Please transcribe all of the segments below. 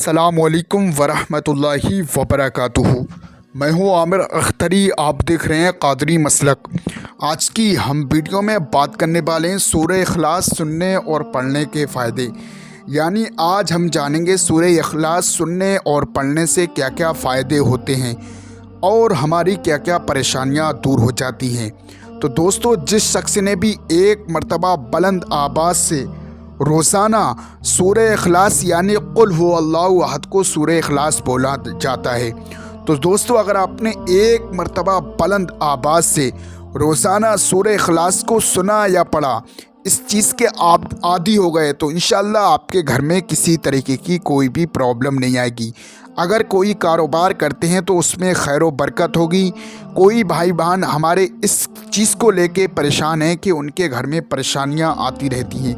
अस्सलामुअलैकुम वरहमतुल्लाहि वबरकातुहू। मैं हूँ आमिर अख्तरी, आप देख रहे हैं कादरी मसलक। आज की हम वीडियो में बात करने वाले हैं सूरह इखलास सुनने और पढ़ने के फ़ायदे। यानी आज हम जानेंगे सूरह इखलास सुनने और पढ़ने से क्या क्या फ़ायदे होते हैं और हमारी क्या क्या परेशानियाँ दूर हो जाती हैं। तो दोस्तों, जिस शख्स ने भी एक मरतबा बुलंद आवाज़ से रोज़ाना सूरह इखलास यानी कुल हुवल्लाहु अहद को सूरह इखलास बोला जाता है। तो दोस्तों, अगर आपने एक मरतबा बुलंद आवाज़ से रोज़ाना सूरह इखलास को सुना या पढ़ा, इस चीज़ के आप आदी हो गए, तो इंशाअल्लाह आपके घर में किसी तरीके की कोई भी प्रॉब्लम नहीं आएगी। अगर कोई कारोबार करते हैं तो उसमें खैर व बरकत होगी। कोई भाई बहन हमारे इस चीज़ को लेके परेशान हैं कि उनके घर में परेशानियां आती रहती हैं,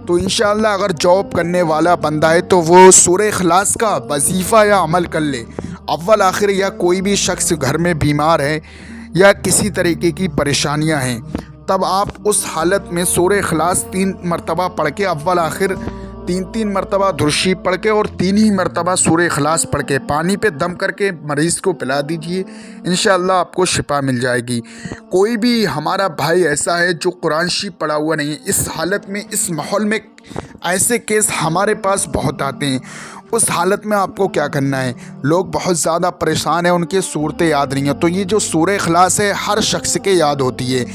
तो इंशाअल्लाह अगर जॉब करने वाला बंदा है तो वो सूरह इखलास का वजीफ़ा या अमल कर ले अव्वल आखिर, या कोई भी शख्स घर में बीमार है या किसी तरीके की परेशानियां हैं, तब आप उस हालत में सूरह इखलास 3 मरतबा पढ़ के अव्वल आखिर 3 मरतबा दुरूद पढ़ के और 3 ही मरतबा सूरह इखलास पढ़ के पानी पे दम करके मरीज़ को पिला दीजिए। इंशाअल्लाह आपको शिफा मिल जाएगी। कोई भी हमारा भाई ऐसा है जो कुरान शरीफ पढ़ा हुआ नहीं है, इस हालत में, इस माहौल में ऐसे केस हमारे पास बहुत आते हैं। उस हालत में आपको क्या करना है, लोग बहुत ज़्यादा परेशान हैं, उनके सूरतें याद नहीं है, तो ये जो सूरह इखलास है हर शख्स के याद होती है।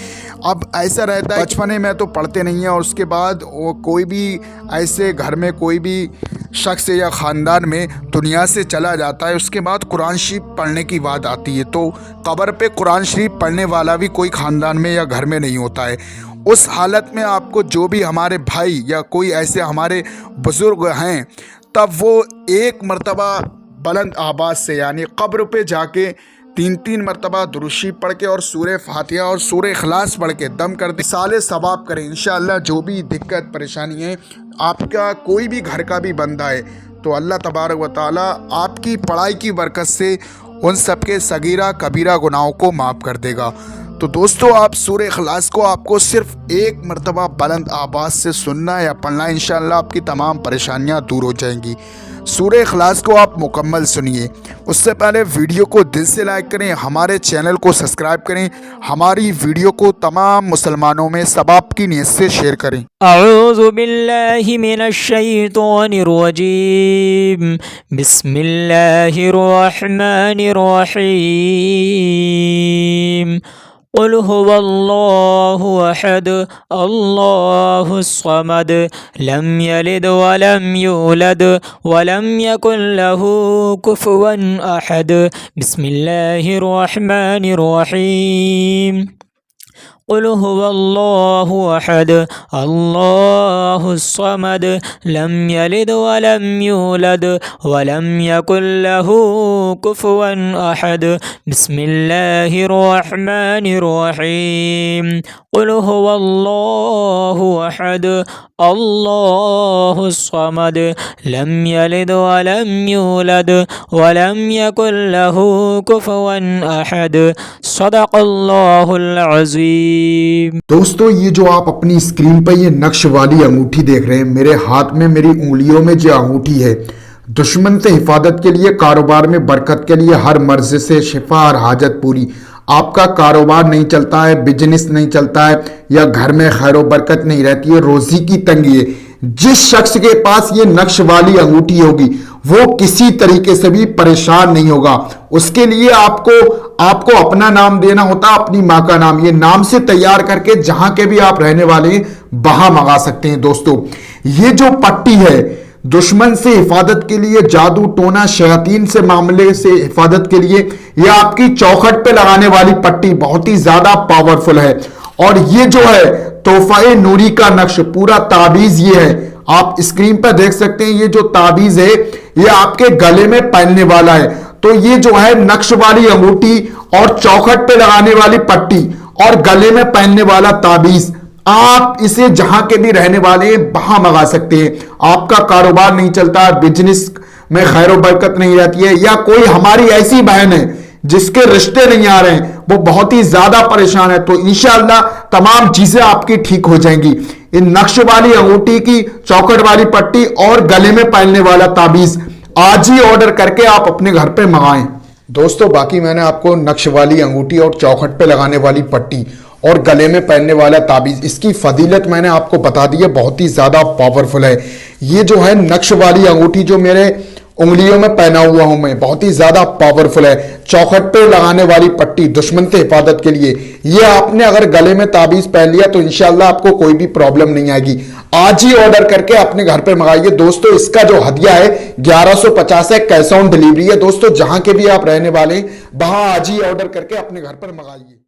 अब ऐसा रहता है बचपने में तो पढ़ते नहीं हैं, और उसके बाद वो कोई भी ऐसे घर में कोई भी शख्स या ख़ानदान में दुनिया से चला जाता है, उसके बाद कुरान शरीफ पढ़ने की बात आती है, तो कब्र पे कुरान शरीफ पढ़ने वाला भी कोई ख़ानदान में या घर में नहीं होता है। उस हालत में आपको जो भी हमारे भाई या कोई ऐसे हमारे बुज़ुर्ग हैं, तब वो एक मरतबा बुलंद आवाज़ से यानी कब्र पे जाके 3 मरतबा दुरूद पढ़ के और सूरह फातिहा और सूरह इखलास पढ़ के दम कर दे, साले सवाब करें। इंशाअल्लाह जो भी दिक्कत परेशानी है, आपका कोई भी घर का भी बंदा है, तो अल्लाह तबारक व तआला आपकी पढ़ाई की बरकत से उन सब के सगीरा कबीरा गुनाहों को माफ़ कर देगा। तो दोस्तों, आप सूरह इखलास को आपको सिर्फ एक मरतबा बुलंद आवाज़ से सुनना या पढ़ना, इंशाअल्लाह आपकी तमाम परेशानियां दूर हो जाएंगी। सूरह इखलास को आप मुकम्मल सुनिए। उससे पहले वीडियो को दिल से लाइक करें, हमारे चैनल को सब्सक्राइब करें, हमारी वीडियो को तमाम मुसलमानों में सबाब की नीयत से शेयर करें। अऊज़ु बिल्लाहि मिनश शैतानिर रजीम, बिस्मिल्लाहिर रहमानिर रहीम। क़ुल हुवल्लाहु अहद, अल्लाहुस समद, लम यलिद वलम यूलद वलम यकुल लहू कुफुवन अहद। बिस्मिल्लाहिर रहमानिर रहीम। क़ुल हुवल्लाहु अहद, अल्लाहुस समद, लम यलिद वलम यूलद वलम यकुल लहू कुफुवन अहद। बिस्मिल्लाहिर रहमानिर रहीम। क़ुल हुवल्लाहु अहद, अल्लाहुस समद, लम यलिद वलम यूलद वलम यकुल लहू कुफुवन अहद। सदक़ल्लाहुल अज़ीम। दोस्तों, ये जो आप अपनी स्क्रीन पर ये नक्श वाली अंगूठी देख रहे हैं, मेरे हाथ में मेरी उंगलियों में जो अंगूठी है, दुश्मन से हिफाजत के लिए, कारोबार में बरकत के लिए, हर मर्ज से शिफा और हाजत पूरी। आपका कारोबार नहीं चलता है, बिजनेस नहीं चलता है, या घर में खैर व बरकत नहीं रहती है, रोजी की तंगी है, जिस शख्स के पास ये नक्श वाली अंगूठी होगी वो किसी तरीके से भी परेशान नहीं होगा। उसके लिए आपको अपना नाम देना होता, अपनी माँ का नाम, ये नाम से तैयार करके जहां के भी आप रहने वाले हैं वहां मंगा सकते हैं। दोस्तों, ये जो पट्टी है दुश्मन से हिफाजत के लिए, जादू टोना शयातीन से मामले से हिफाजत के लिए, यह आपकी चौखट पे लगाने वाली पट्टी बहुत ही ज्यादा पावरफुल है। और ये जो है तोहफा नूरी का नक्श, पूरा ताबीज ये है, आप स्क्रीन पर देख सकते हैं। ये जो ताबीज है ये आपके गले में पहनने वाला है। तो ये जो है नक्श वाली अंगूठी और चौखट पे लगाने वाली पट्टी और गले में पहनने वाला ताबीज, आप इसे जहां के भी रहने वाले हैं वहां मंगा सकते हैं। आपका कारोबार नहीं चलता, बिजनेस में खैर व बरकत नहीं रहती है, या कोई हमारी ऐसी बहन है जिसके रिश्ते नहीं आ रहे हैं, वो बहुत ही ज्यादा परेशान है, तो इंशाअल्लाह तमाम चीजें आपकी ठीक हो जाएंगी। इन नक्श वाली अंगूठी की चौखट वाली पट्टी और गले में पहनने वाला ताबीज आज ही ऑर्डर करके आप अपने घर पे मंगाएं। दोस्तों बाकी मैंने आपको नक्श वाली अंगूठी और चौखट पे लगाने वाली पट्टी और गले में पहनने वाला ताबीज, इसकी फजीलत मैंने आपको बता दी है, बहुत ही ज्यादा पावरफुल है। ये जो है नक्श वाली अंगूठी जो मेरे उंगलियों में पहना हुआ हूं मैं, बहुत ही ज्यादा पावरफुल है। चौखट पे लगाने वाली पट्टी दुश्मन से हिफाजत के लिए, ये आपने अगर गले में ताबीज पहन लिया तो इंशाल्लाह आपको कोई भी प्रॉब्लम नहीं आएगी। आज ही ऑर्डर करके अपने घर पे मंगाइए। दोस्तों इसका जो हदिया है 1150 है, कैश ऑन डिलीवरी है। दोस्तों जहां के भी आप रहने वाले हैं वहां आज ही ऑर्डर करके अपने घर पर मंगाइए।